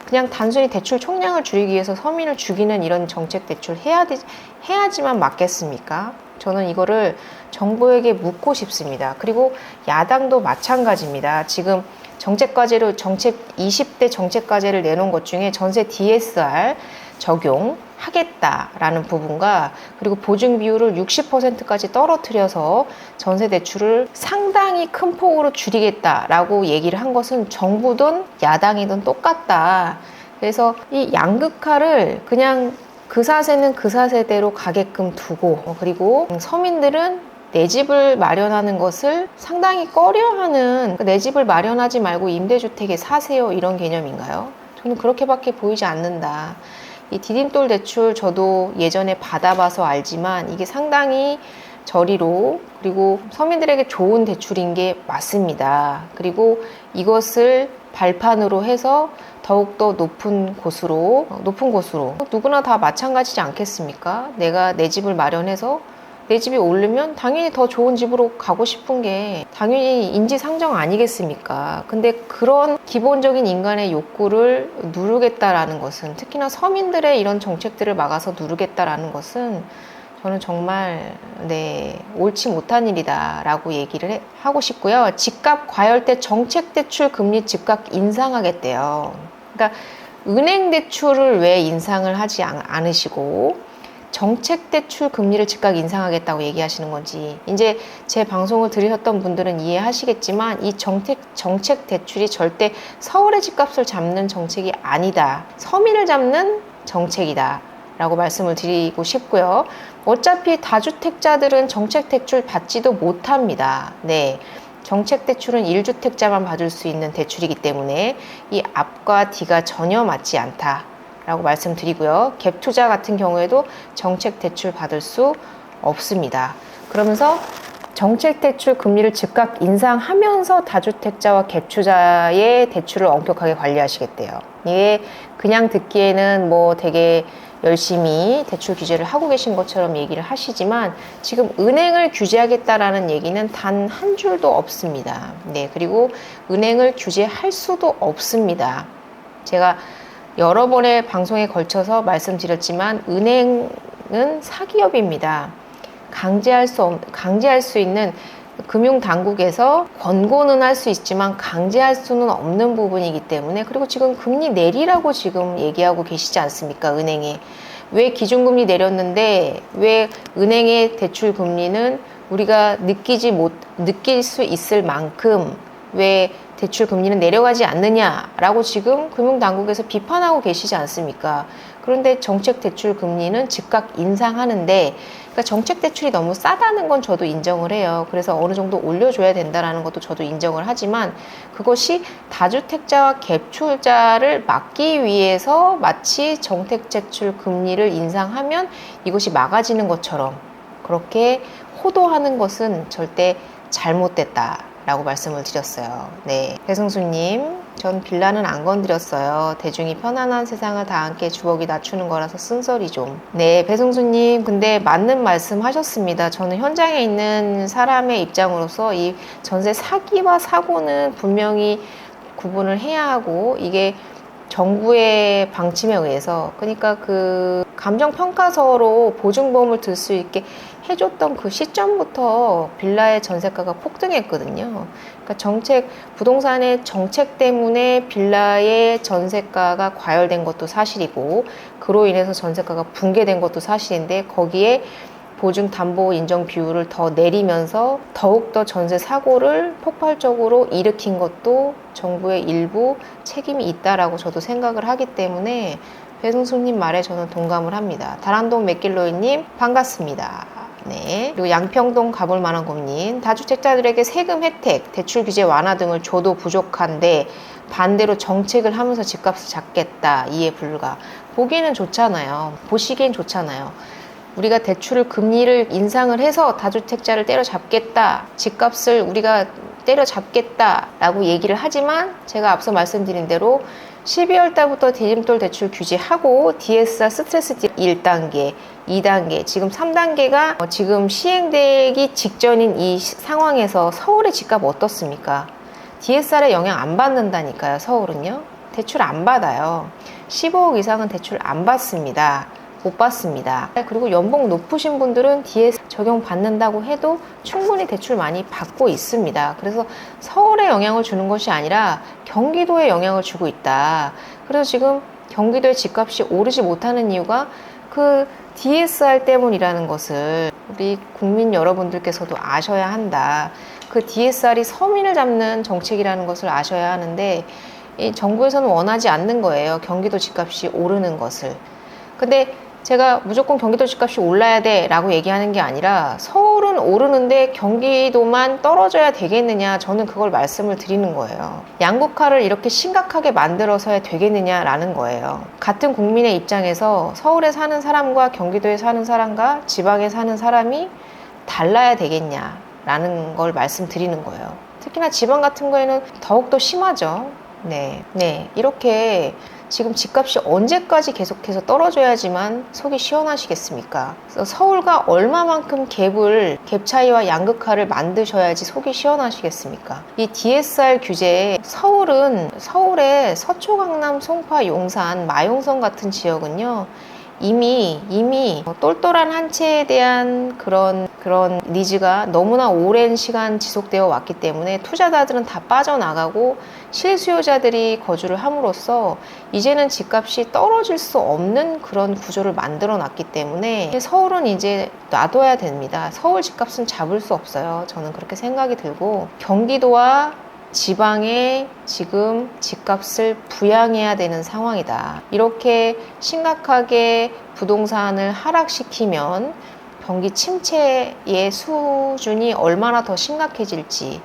그냥 단순히 대출 총량을 줄이기 위해서 서민을 죽이는 이런 정책 대출 해야지만 맞겠습니까? 저는 이거를 정부에게 묻고 싶습니다. 그리고 야당도 마찬가지입니다. 지금 정책 20대 정책 과제를 내놓은 것 중에 전세 DSR 적용하겠다라는 부분과, 그리고 보증 비율을 60%까지 떨어뜨려서 전세 대출을 상당히 큰 폭으로 줄이겠다라고 얘기를 한 것은 정부든 야당이든 똑같다. 그래서 이 양극화를 그냥 그 사세는 그 사세대로 가게끔 두고, 그리고 서민들은 내 집을 마련하는 것을 상당히 꺼려하는, 내 집을 마련하지 말고 임대주택에 사세요, 이런 개념인가요? 저는 그렇게밖에 보이지 않는다. 이 디딤돌 대출 저도 예전에 받아봐서 알지만 이게 상당히 저리로, 그리고 서민들에게 좋은 대출인 게 맞습니다. 그리고 이것을 발판으로 해서 더욱더 높은 곳으로 누구나 다 마찬가지지 않겠습니까? 내가 내 집을 마련해서 내 집이 오르면 당연히 더 좋은 집으로 가고 싶은 게 당연히 인지상정 아니겠습니까? 근데 그런 기본적인 인간의 욕구를 누르겠다라는 것은, 특히나 서민들의 이런 정책들을 막아서 누르겠다라는 것은 저는 정말 옳지 못한 일이다라고 얘기를 하고 싶고요. 집값 과열대 정책 대출 금리 즉각 인상하겠대요. 그러니까 은행 대출을 왜 인상을 하지 않으시고 정책 대출 금리를 즉각 인상하겠다고 얘기하시는 건지, 이제 제 방송을 들으셨던 분들은 이해하시겠지만 이 정책 대출이 절대 서울의 집값을 잡는 정책이 아니다. 서민을 잡는 정책이다 라고 말씀을 드리고 싶고요. 어차피 다주택자들은 정책 대출 받지도 못합니다. 네. 정책 대출은 1주택자만 받을 수 있는 대출이기 때문에 이 앞과 뒤가 전혀 맞지 않다 라고 말씀드리고요. 갭 투자 같은 경우에도 정책 대출 받을 수 없습니다. 그러면서 정책 대출 금리를 즉각 인상하면서 다주택자와 갭 투자의 대출을 엄격하게 관리하시겠대요. 이게 그냥 듣기에는 뭐 되게 열심히 대출 규제를 하고 계신 것처럼 얘기를 하시지만, 지금 은행을 규제하겠다라는 얘기는 단 한 줄도 없습니다. 네, 그리고 은행을 규제할 수도 없습니다. 제가 여러 번의 방송에 걸쳐서 말씀드렸지만 은행은 사기업입니다. 강제할 수 있는 금융당국에서 권고는 할 수 있지만 강제할 수는 없는 부분이기 때문에, 그리고 지금 금리 내리라고 지금 얘기하고 계시지 않습니까? 은행에. 왜 기준금리 내렸는데 왜 은행의 대출 금리는 우리가 느낄 수 있을 만큼 왜 대출 금리는 내려가지 않느냐라고 지금 금융당국에서 비판하고 계시지 않습니까? 그런데 정책 대출 금리는 즉각 인상하는데, 그러니까 정책 대출이 너무 싸다는 건 저도 인정을 해요. 그래서 어느 정도 올려줘야 된다라는 것도 저도 인정을 하지만, 그것이 다주택자와 갭투자를 막기 위해서 마치 정책 대출 금리를 인상하면 이것이 막아지는 것처럼 그렇게 호도하는 것은 절대 잘못됐다 라고 말씀을 드렸어요. 네, 배승수님, 전 빌라는 안 건드렸어요. 대중이 편안한 세상을 다 함께 주먹이 낮추는 거라서 쓴소리 좀. 네, 배승수님, 근데 맞는 말씀 하셨습니다. 저는 현장에 있는 사람의 입장으로서 이 전세 사기와 사고는 분명히 구분을 해야 하고, 이게 정부의 방침에 의해서, 그러니까 그 감정평가서로 보증보험을 들 수 있게 해줬던 그 시점부터 빌라의 전세가가 폭등했거든요. 그러니까 부동산의 정책 때문에 빌라의 전세가가 과열된 것도 사실이고, 그로 인해서 전세가가 붕괴된 것도 사실인데, 거기에 보증 담보 인정 비율을 더 내리면서 더욱더 전세 사고를 폭발적으로 일으킨 것도 정부의 일부 책임이 있다라고 저도 생각을 하기 때문에 배승수님 말에 저는 동감을 합니다. 다란동 맥길로이님 반갑습니다. 네. 그리고 양평동 가볼 만한 고민, 다주택자들에게 세금 혜택, 대출 규제 완화 등을 줘도 부족한데 반대로 정책을 하면서 집값을 잡겠다, 이해 불가. 보기에는 좋잖아요. 보시기엔 좋잖아요. 우리가 대출을 금리를 인상을 해서 다주택자를 때려잡겠다, 집값을 우리가 때려잡겠다 라고 얘기를 하지만, 제가 앞서 말씀드린 대로 12월 달부터 디딤돌 대출 규제하고 DSR 스트레스 1단계, 2단계, 지금 3단계가 지금 시행되기 직전인 이 상황에서 서울의 집값 어떻습니까? DSR에 영향 안 받는다니까요. 서울은요. 대출 안 받아요. 15억 이상은 대출 안 받습니다. 못 받습니다. 그리고 연봉 높으신 분들은 DS 적용 받는다고 해도 충분히 대출 많이 받고 있습니다. 그래서 서울에 영향을 주는 것이 아니라 경기도에 영향을 주고 있다. 그래서 지금 경기도의 집값이 오르지 못하는 이유가 그 DSR 때문이라는 것을 우리 국민 여러분들께서도 아셔야 한다. 그 DSR이 서민을 잡는 정책이라는 것을 아셔야 하는데, 이 정부에서는 원하지 않는 거예요. 경기도 집값이 오르는 것을. 근데 제가 무조건 경기도 집값이 올라야 돼 라고 얘기하는 게 아니라, 서울은 오르는데 경기도만 떨어져야 되겠느냐, 저는 그걸 말씀을 드리는 거예요. 양극화를 이렇게 심각하게 만들어서야 되겠느냐라는 거예요. 같은 국민의 입장에서 서울에 사는 사람과 경기도에 사는 사람과 지방에 사는 사람이 달라야 되겠냐라는 걸 말씀드리는 거예요. 특히나 지방 같은 거에는 더욱더 심하죠. 네, 이렇게 지금 집값이 언제까지 계속해서 떨어져야지만 속이 시원하시겠습니까? 서울과 얼마만큼 갭 차이와 양극화를 만드셔야지 속이 시원하시겠습니까? 이 DSR 규제에 서울의 서초, 강남, 송파, 용산, 마용성 같은 지역은요, 이미 똘똘한 한 채에 대한 그런 니즈가 너무나 오랜 시간 지속되어 왔기 때문에 투자자들은 다 빠져나가고 실수요자들이 거주를 함으로써 이제는 집값이 떨어질 수 없는 그런 구조를 만들어 놨기 때문에 서울은 이제 놔둬야 됩니다. 서울 집값은 잡을 수 없어요. 저는 그렇게 생각이 들고, 경기도와 지방에 지금 집값을 부양해야 되는 상황이다. 이렇게 심각하게 부동산을 하락시키면 경기 침체의 수준이 얼마나 더 심각해질지,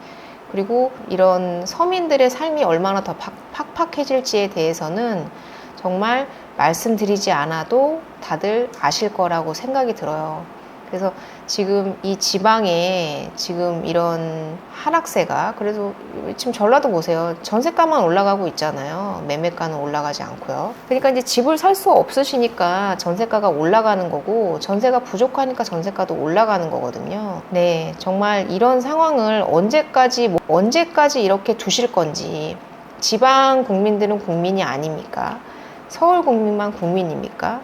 그리고 이런 서민들의 삶이 얼마나 더 팍팍해질지에 대해서는 정말 말씀드리지 않아도 다들 아실 거라고 생각이 들어요. 그래서 지금 이 지방에 지금 이런 하락세가, 그래도 지금 전라도 보세요. 전세가만 올라가고 있잖아요. 매매가는 올라가지 않고요. 그러니까 이제 집을 살 수 없으시니까 전세가가 올라가는 거고, 전세가 부족하니까 전세가도 올라가는 거거든요. 네, 정말 이런 상황을 언제까지 이렇게 두실 건지. 지방 국민들은 국민이 아닙니까? 서울 국민만 국민입니까?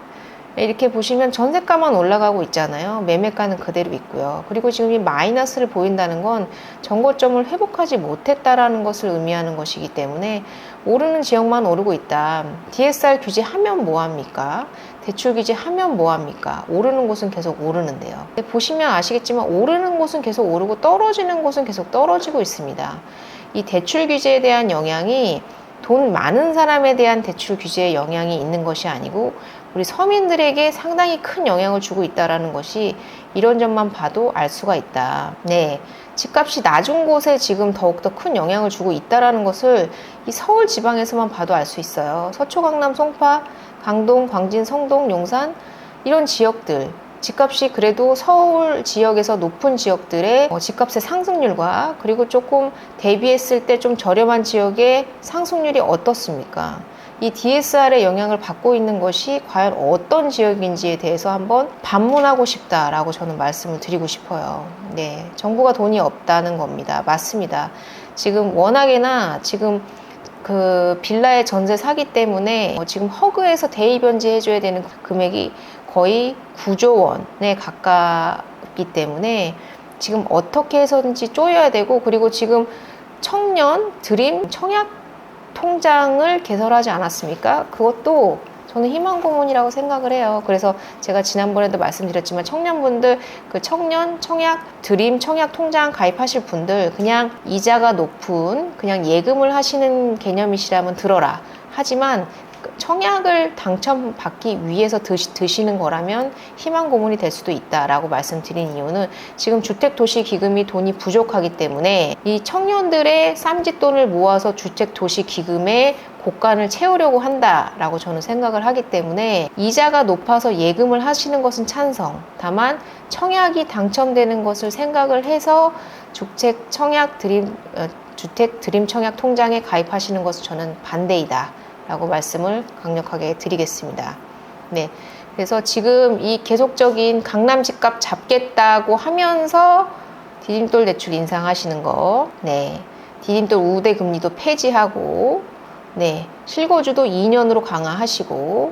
이렇게 보시면 전세가만 올라가고 있잖아요. 매매가는 그대로 있고요. 그리고 지금 이 마이너스를 보인다는 건 정고점을 회복하지 못했다라는 것을 의미하는 것이기 때문에 오르는 지역만 오르고 있다. DSR 규제하면 뭐합니까? 대출 규제하면 뭐합니까? 오르는 곳은 계속 오르는데요. 보시면 아시겠지만 오르는 곳은 계속 오르고 떨어지는 곳은 계속 떨어지고 있습니다. 이 대출 규제에 대한 영향이 돈 많은 사람에 대한 대출 규제에 영향이 있는 것이 아니고 우리 서민들에게 상당히 큰 영향을 주고 있다는 것이 이런 점만 봐도 알 수가 있다. 네, 집값이 낮은 곳에 지금 더욱더 큰 영향을 주고 있다는 것을 이 서울 지방에서만 봐도 알 수 있어요. 서초, 강남, 송파, 강동, 광진, 성동, 용산 이런 지역들 집값이 그래도 서울 지역에서 높은 지역들의 집값의 상승률과 그리고 조금 대비했을 때 좀 저렴한 지역의 상승률이 어떻습니까? 이 DSR의 영향을 받고 있는 것이 과연 어떤 지역인지에 대해서 한번 반문하고 싶다라고 저는 말씀을 드리고 싶어요. 네, 정부가 돈이 없다는 겁니다. 맞습니다. 지금 워낙에나 지금 그 빌라의 전세 사기 때문에 지금 허그에서 대입연지 해줘야 되는 금액이 거의 9조 원에 가깝기 때문에 지금 어떻게 해서든지 쪼여야 되고 그리고 지금 청년 드림 청약 통장을 개설하지 않았습니까? 그것도 저는 희망 고문이라고 생각을 해요. 그래서 제가 지난번에도 말씀드렸지만 청년분들 그 청년 청약 드림 청약 통장 가입하실 분들 그냥 이자가 높은 그냥 예금을 하시는 개념이시라면 들어라. 하지만 청약을 당첨받기 위해서 드시는 거라면 희망 고문이 될 수도 있다라고 말씀드린 이유는 지금 주택도시기금이 돈이 부족하기 때문에 이 청년들의 쌈짓돈을 모아서 주택도시기금의 곳간을 채우려고 한다라고 저는 생각을 하기 때문에 이자가 높아서 예금을 하시는 것은 찬성. 다만 청약이 당첨되는 것을 생각을 해서 주택 드림 청약 통장에 가입하시는 것을 저는 반대이다. 라고 말씀을 강력하게 드리겠습니다. 네. 그래서 지금 이 계속적인 강남 집값 잡겠다고 하면서 디딤돌 대출 인상하시는 거, 네. 디딤돌 우대 금리도 폐지하고, 네. 실거주도 2년으로 강화하시고,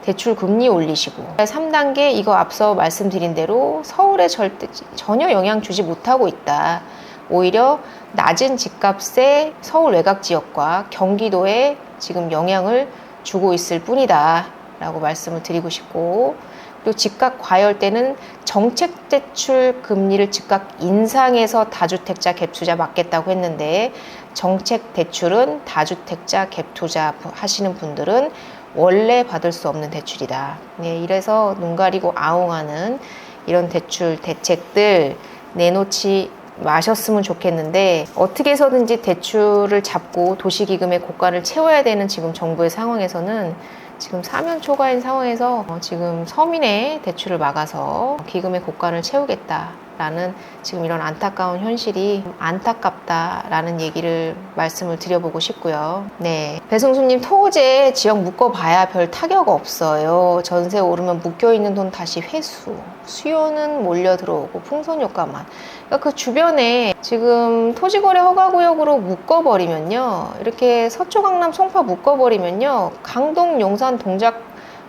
대출 금리 올리시고, 3단계 이거 앞서 말씀드린 대로 서울에 전혀 영향 주지 못하고 있다. 오히려 낮은 집값에 서울 외곽 지역과 경기도에 지금 영향을 주고 있을 뿐이다 라고 말씀을 드리고 싶고 그리고 집값 과열 때는 정책대출 금리를 즉각 인상해서 다주택자 갭투자 막겠다고 했는데 정책대출은 다주택자 갭투자 하시는 분들은 원래 받을 수 없는 대출이다. 네, 이래서 눈 가리고 아웅하는 이런 대출 대책들 내놓지 마셨으면 좋겠는데 어떻게 해서든지 대출을 잡고 도시기금의 고가를 채워야 되는 지금 정부의 상황에서는 지금 사면 초과인 상황에서 지금 서민의 대출을 막아서 기금의 고가를 채우겠다라는 지금 이런 안타까운 현실이 안타깝다라는 얘기를 말씀을 드려보고 싶고요. 네, 배승수님 토제 지역 묶어봐야 별 타격 없어요. 전세 오르면 묶여있는 돈 다시 회수, 수요는 몰려 들어오고 풍선 효과만. 그러니까 그 주변에 지금 토지거래 허가구역으로 묶어버리면요, 이렇게 서초, 강남, 송파 묶어버리면요, 강동, 용산, 동작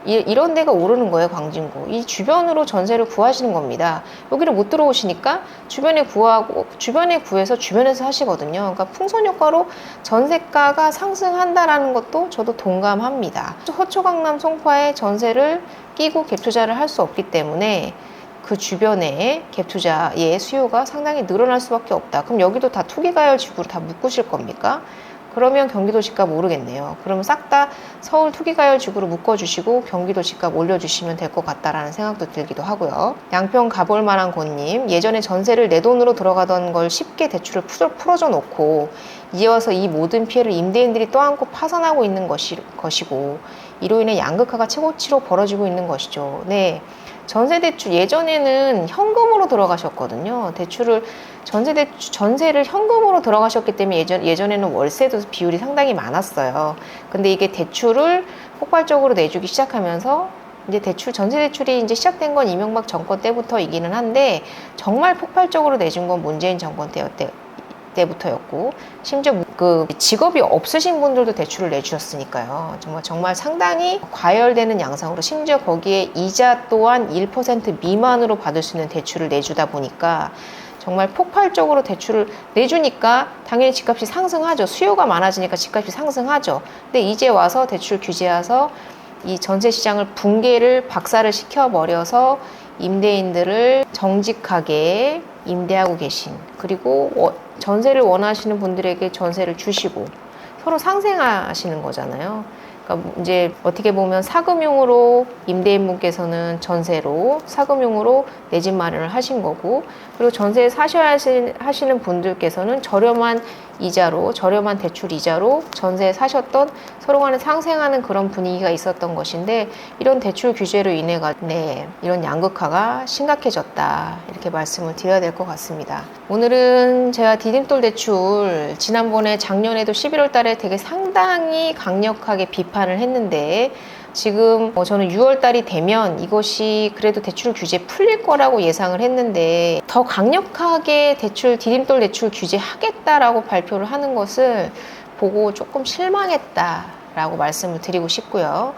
이런 데가 오르는 거예요. 광진구 이 주변으로 전세를 구하시는 겁니다. 여기를 못 들어오시니까 주변에 구해서 주변에서 하시거든요. 그러니까 풍선 효과로 전세가가 상승한다라는 것도 저도 동감합니다. 서초, 강남, 송파에 전세를 끼고 갭투자를 할 수 없기 때문에 그 주변에 갭투자의 수요가 상당히 늘어날 수밖에 없다. 그럼 여기도 다 투기가열 지구로 다 묶으실 겁니까? 그러면 경기도 집값 오르겠네요. 그러면 싹 다 서울 투기가열 지구로 묶어주시고 경기도 집값 올려주시면 될 것 같다라는 생각도 들기도 하고요. 양평 가볼 만한 곳님, 예전에 전세를 내 돈으로 들어가던 걸 쉽게 대출을 풀어줘 놓고 이어서 이 모든 피해를 임대인들이 떠안고 파산하고 있는 것이고 이로 인해 양극화가 최고치로 벌어지고 있는 것이죠. 네. 전세대출 예전에는 현금으로 들어가셨거든요. 전세를 현금으로 들어가셨기 때문에 예전에는 월세도 비율이 상당히 많았어요. 근데 이게 대출을 폭발적으로 내주기 시작하면서 이제 전세대출이 이제 시작된 건 이명박 정권 때부터이기는 한데 정말 폭발적으로 내준 건 문재인 정권 때였대. 때부터였고, 심지어 그 직업이 없으신 분들도 대출을 내주셨으니까요. 정말 상당히 과열되는 양상으로, 심지어 거기에 이자 또한 1% 미만으로 받을 수 있는 대출을 내주다 보니까 정말 폭발적으로 대출을 내주니까 당연히 집값이 상승하죠. 수요가 많아지니까 집값이 상승하죠. 근데 이제 와서 대출 규제해서 이 전세 시장을 붕괴를 박살을 시켜버려서 임대인들을 정직하게 임대하고 계신, 그리고 전세를 원하시는 분들에게 전세를 주시고 서로 상생하시는 거잖아요. 그러니까 이제 어떻게 보면 사금융으로 임대인분께서는 전세로, 사금융으로 내 집 마련을 하신 거고, 그리고 전세 사셔야 하시는 분들께서는 저렴한 이자로, 저렴한 대출 이자로 전세 사셨던, 서로 간에 상생하는 그런 분위기가 있었던 것인데, 이런 대출 규제로 인해 이런 양극화가 심각해졌다, 이렇게 말씀을 드려야 될 것 같습니다. 오늘은 제가 디딤돌 대출 지난번에 작년에도 11월 달에 되게 상당히 강력하게 비판을 했는데, 지금 저는 6월 달이 되면 이것이 그래도 대출 규제 풀릴 거라고 예상을 했는데, 더 강력하게 디딤돌 대출 규제하겠다라고 발표를 하는 것을 보고 조금 실망했다라고 말씀을 드리고 싶고요.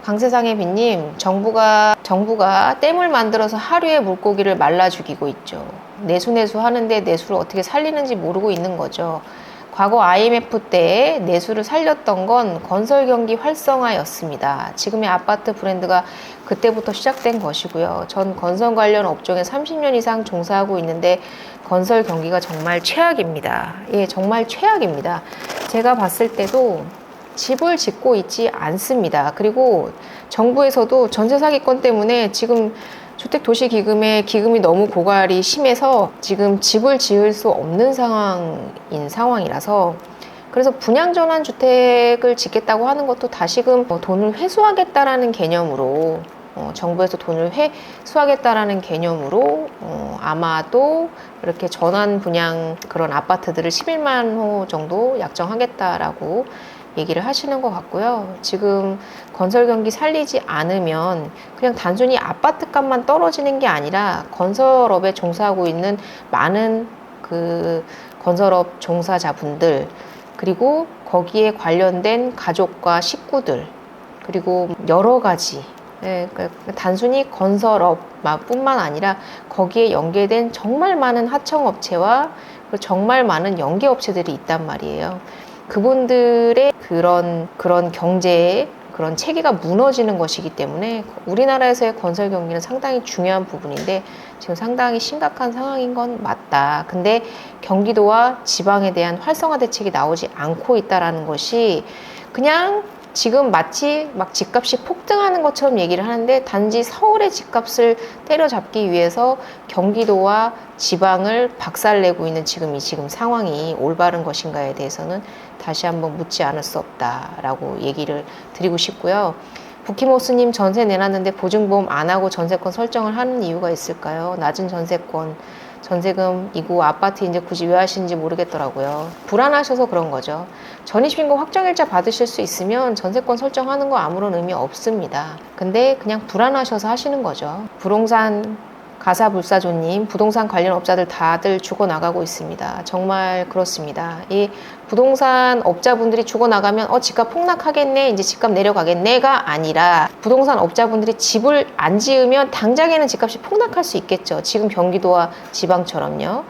강세상의 빈님, 정부가 댐을 만들어서 하류에 물고기를 말라 죽이고 있죠. 내수 하는데 내수를 어떻게 살리는지 모르고 있는 거죠. 과거 IMF 때 내수를 살렸던 건 건설 경기 활성화였습니다. 지금의 아파트 브랜드가 그때부터 시작된 것이고요. 전 건설 관련 업종에 30년 이상 종사하고 있는데 건설 경기가 정말 최악입니다. 예, 정말 최악입니다. 제가 봤을 때도 집을 짓고 있지 않습니다. 그리고 정부에서도 전세 사기권 때문에 지금 주택도시기금의 기금이 너무 고갈이 심해서 지금 집을 지을 수 없는 상황이라서, 그래서 분양전환 주택을 짓겠다고 하는 것도 다시금 돈을 회수하겠다라는 개념으로, 정부에서 돈을 회수하겠다라는 개념으로 아마도 이렇게 전환 분양 그런 아파트들을 11만 호 정도 약정하겠다라고 얘기를 하시는 것 같고요. 지금 건설 경기 살리지 않으면 그냥 단순히 아파트 값만 떨어지는 게 아니라 건설업에 종사하고 있는 많은 그 건설업 종사자분들, 그리고 거기에 관련된 가족과 식구들, 그리고 여러 가지, 단순히 건설업뿐만 아니라 거기에 연계된 정말 많은 하청업체와 정말 많은 연계업체들이 있단 말이에요. 그분들의 그런 경제의 그런 체계가 무너지는 것이기 때문에 우리나라에서의 건설 경기는 상당히 중요한 부분인데 지금 상당히 심각한 상황인 건 맞다. 근데 경기도와 지방에 대한 활성화 대책이 나오지 않고 있다라는 것이, 그냥 지금 마치 막 집값이 폭등하는 것처럼 얘기를 하는데, 단지 서울의 집값을 때려잡기 위해서 경기도와 지방을 박살내고 있는 지금 상황이 올바른 것인가에 대해서는 다시 한번 묻지 않을 수 없다라고 얘기를 드리고 싶고요. 부키모스님, 전세 내놨는데 보증보험 안 하고 전세권 설정을 하는 이유가 있을까요? 낮은 전세금 이고 아파트 이제 굳이 왜 하시는지 모르겠더라고요. 불안하셔서 그런 거죠. 전입신고 확정일자 받으실 수 있으면 전세권 설정하는 거 아무런 의미 없습니다. 근데 그냥 불안하셔서 하시는 거죠. 부동산 가사불사조님, 부동산 관련 업자들 다들 죽어나가고 있습니다. 정말 그렇습니다. 이 부동산 업자분들이 죽어나가면 집값 폭락하겠네, 이제 집값 내려가겠네가 아니라, 부동산 업자분들이 집을 안 지으면 당장에는 집값이 폭락할 수 있겠죠. 지금 경기도와 지방처럼요.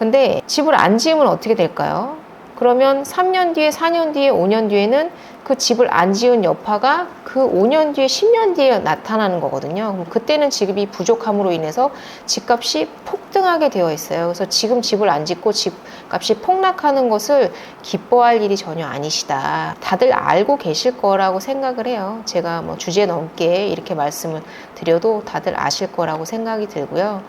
근데 집을 안 지으면 어떻게 될까요? 그러면 3년 뒤에, 4년 뒤에, 5년 뒤에는 그 집을 안 지은 여파가 그 5년 뒤에, 10년 뒤에 나타나는 거거든요. 그럼 그때는 지급이 부족함으로 인해서 집값이 폭등하게 되어 있어요. 그래서 지금 집을 안 짓고 집값이 폭락하는 것을 기뻐할 일이 전혀 아니시다. 다들 알고 계실 거라고 생각을 해요. 제가 주제 넘게 이렇게 말씀을 드려도 다들 아실 거라고 생각이 들고요.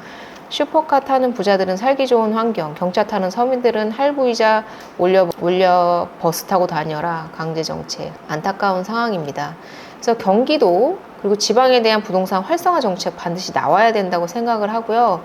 슈퍼카 타는 부자들은 살기 좋은 환경, 경차 타는 서민들은 할부이자 올려 버스 타고 다녀라. 강제정책. 안타까운 상황입니다. 그래서 경기도 그리고 지방에 대한 부동산 활성화 정책 반드시 나와야 된다고 생각을 하고요.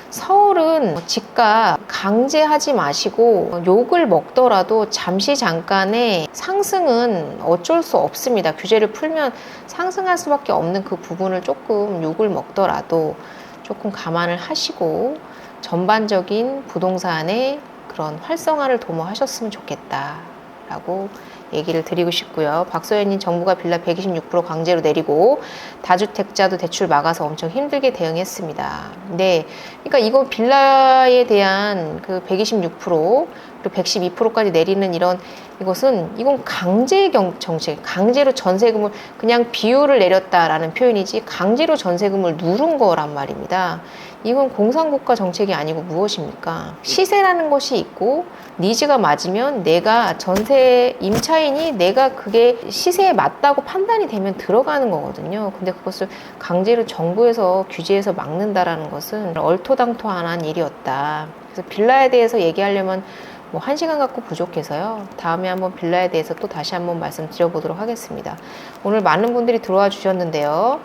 서울은 집값 강제하지 마시고 욕을 먹더라도 잠깐의 상승은 어쩔 수 없습니다. 규제를 풀면 상승할 수밖에 없는 그 부분을 조금 욕을 먹더라도 조금 감안을 하시고 전반적인 부동산의 그런 활성화를 도모하셨으면 좋겠다라고 얘기를 드리고 싶고요. 박소연님, 정부가 빌라 126% 강제로 내리고 다주택자도 대출 막아서 엄청 힘들게 대응했습니다. 네, 그러니까 이거 빌라에 대한 그 126% 그리고 112%까지 내리는 이건 강제 정책, 강제로 전세금을 그냥 비율을 내렸다라는 표현이지 강제로 전세금을 누른 거란 말입니다. 이건 공산국가 정책이 아니고 무엇입니까? 시세라는 것이 있고 니즈가 맞으면 내가 전세 임차인이 내가 그게 시세에 맞다고 판단이 되면 들어가는 거거든요. 근데 그것을 강제로 정부에서 규제해서 막는다라는 것은 얼토당토한 일이었다. 그래서 빌라에 대해서 얘기하려면 뭐 1시간 갖고 부족해서요. 다음에 한번 빌라에 대해서 또 다시 한번 말씀드려보도록 하겠습니다. 오늘 많은 분들이 들어와 주셨는데요.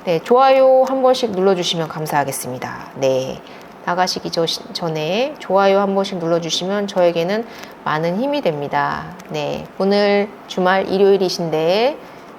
네, 좋아요 한 번씩 눌러주시면 감사하겠습니다. 네, 나가시기 전에 좋아요 한 번씩 눌러주시면 저에게는 많은 힘이 됩니다. 네, 오늘 주말 일요일이신데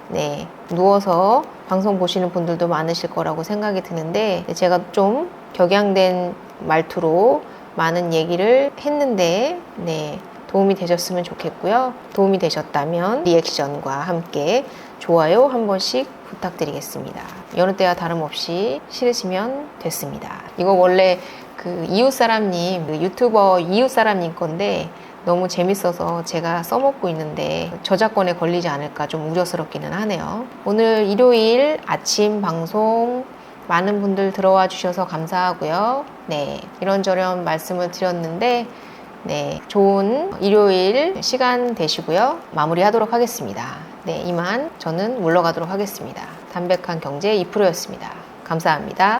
네, 누워서 방송 보시는 분들도 많으실 거라고 생각이 드는데 제가 좀 격양된 말투로 많은 얘기를 했는데 네, 도움이 되셨으면 좋겠고요. 도움이 되셨다면 리액션과 함께 좋아요 한 번씩 부탁드리겠습니다. 여느 때와 다름없이 싫으시면 됐습니다. 이거 원래 그 이웃사람님, 그 유튜버 이웃사람님 건데 너무 재밌어서 제가 써먹고 있는데 저작권에 걸리지 않을까 좀 우려스럽기는 하네요. 오늘 일요일 아침 방송 많은 분들 들어와 주셔서 감사하고요. 네, 이런저런 말씀을 드렸는데 네, 좋은 일요일 시간 되시고요. 마무리하도록 하겠습니다. 네, 이만 저는 물러가도록 하겠습니다. 담백한 경제 2%였습니다. 감사합니다.